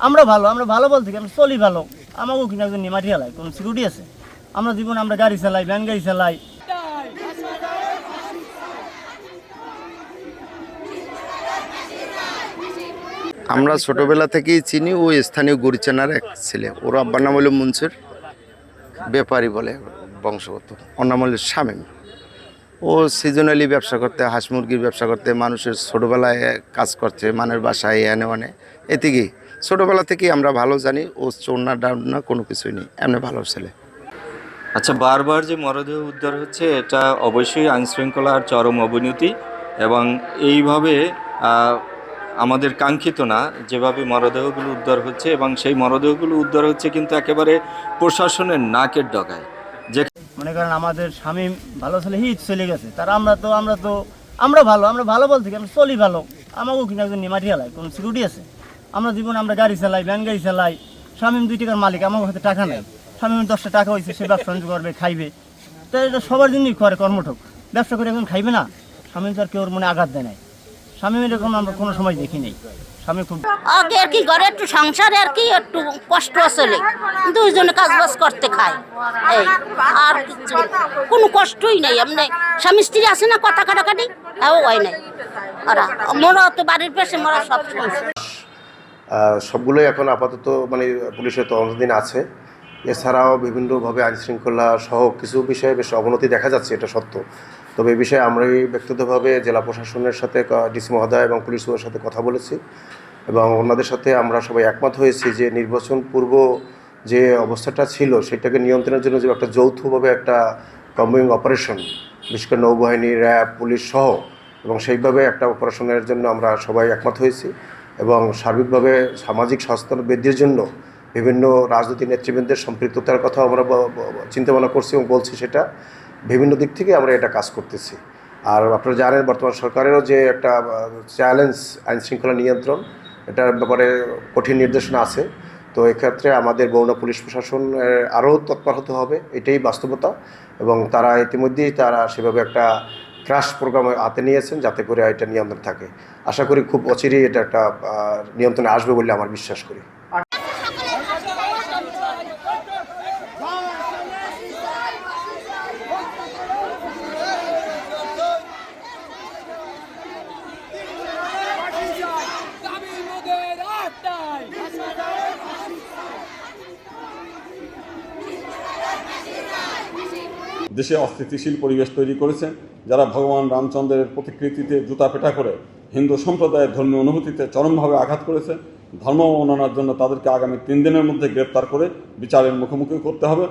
আমরা ভালো বলতে কি আমরা চলি ভালো। আমাকেও কিনা একজন নিমাটি হেলাই কোনো সিকিউরিটি আছে? আমরা জীবনে আমরা গাড়ি চালাই, ভ্যান গাড়ি চালাই। আমরা ছোটবেলা থেকেই চিনি, ওই স্থানীয় গরিচানার এক ছেলে। ওর আব্বার নাম হলো মুন্সির, ব্যাপারী বলে বংশগত। ওর নাম হলো শামীম। ও সিজনালি ব্যবসা করতে, হাঁস মুরগির ব্যবসা করতে, মানুষের ছোটোবেলায় কাজ করছে, মানের বাসায় এনে মানে এদিকেই ছোটোবেলা থেকেই আমরা ভালো জানি। ও চোর না ডাউন না কোনো কিছুই নেই, এমনি ভালো ছেলে। আচ্ছা, বারবার যে মরদেহ উদ্ধার হচ্ছে এটা অবশ্যই আইনশৃঙ্খলার চরম অবনতি, এবং এইভাবে আমাদের কাঙ্ক্ষিত না যেভাবে মরদেহগুলো উদ্ধার হচ্ছে, এবং সেই মরদেহগুলো উদ্ধার হচ্ছে কিন্তু একেবারে প্রশাসনের নাকের ডগায়। যে মনে করেন আমাদের স্বামী ভালো ছেলে হিট চলে গেছে, তার আমরা ভালো বলতে কি আমরা চলি ভালো। আমাকেও কিনা একজন নিমাটি হেলাই কোনো সিকিউরিটি আছে? আমরা জীবনে আমরা গাড়ি চালাই, ভ্যান গাড়ি চালাই। স্বামীম 2 টাকার মালিক, আমার হাতে টাকা নেই। স্বামীমের 10টা টাকা হয়েছে, সে ব্যবসা বাণিজ্য করবে, খাইবে। তো এটা সবার জন্যই করে কর্মঠক। ব্যবসা করে এখন খাইবে না? স্বামীম তো আর কেউ মনে আঘাত দেয় নাই। স্বামীম এরকম আমরা কোনো সময় দেখি নেই। স্বামী খুব আগে আর কি ঘরে একটু সংসারে আর কি একটু কষ্ট চলে, দুইজনে কাজ বাজ করতে খায়, এই আর কিছু কোনো কষ্টই নাই। এমনি স্বামী স্ত্রী আছে না, কথা কাটাকাটি হ্যাঁ হয় নাই। ওরা মোরা তো বাড়ির পেশে মোরা সব সমস্যা। সবগুলোই এখন আপাতত মানে পুলিশের তদন্তাধীন আছে। এছাড়াও বিভিন্নভাবে আইনশৃঙ্খলা সহ কিছু বিষয়ে বেশ অবনতি দেখা যাচ্ছে, এটা সত্য। তবে এই বিষয়ে আমরা ব্যক্তিগতভাবে জেলা প্রশাসনের সাথে, ডিসি মহোদয় এবং পুলিশ সুপারের সাথে কথা বলেছি, এবং ওনাদের সাথে আমরা সবাই একমত হয়েছি যে নির্বাচন পূর্ব যে অবস্থাটা ছিল সেটাকে নিয়ন্ত্রণের জন্য যে একটা যৌথভাবে একটা কম্বাইং অপারেশন, বিশেষ করে নৌবাহিনী, র্যাব, পুলিশ সহ, এবং সেইভাবে একটা অপারেশনের জন্য আমরা সবাই একমত হয়েছি। এবং সার্বিকভাবে সামাজিক সচেতন বৃদ্ধির জন্য বিভিন্ন রাজনৈতিক নেতৃবৃন্দের সম্পৃক্ততার কথা আমরা চিন্তাভাবনা করছি এবং বলছি, সেটা বিভিন্ন দিক থেকে আমরা এটা কাজ করতেছি। আর আপনারা জানেন বর্তমান সরকারেরও যে একটা চ্যালেঞ্জ আইনশৃঙ্খলা নিয়ন্ত্রণ, এটার ব্যাপারে কঠিন নির্দেশনা আছে। তো এক্ষেত্রে আমাদের বরুণা পুলিশ প্রশাসন আরও তৎপর হতে হবে, এটাই বাস্তবতা। এবং তারা ইতিমধ্যেই সেভাবে একটা ক্রাশ প্রোগ্রাম হাতে নিয়েছেন যাতে করে এটা নিয়ন্ত্রণ থাকে। আশা করি খুব অচিরেই এটা একটা নিয়ন্ত্রণে আসবে বলে আমার বিশ্বাস করি। দেশে অস্থিতিশীল পরিবেশ তৈরি করেছে যারা ভগবান রামচন্দ্রের প্রতিকৃতিতে জুতা পেটা করে হিন্দু সম্প্রদায়ের ধর্মীয় অনুভূতিতে চরমভাবে আঘাত করেছে। ধর্ম অবমাননার জন্য তাদেরকে আগামী 3 দিনের মধ্যে গ্রেপ্তার করে বিচারের মুখোমুখি করতে হবে।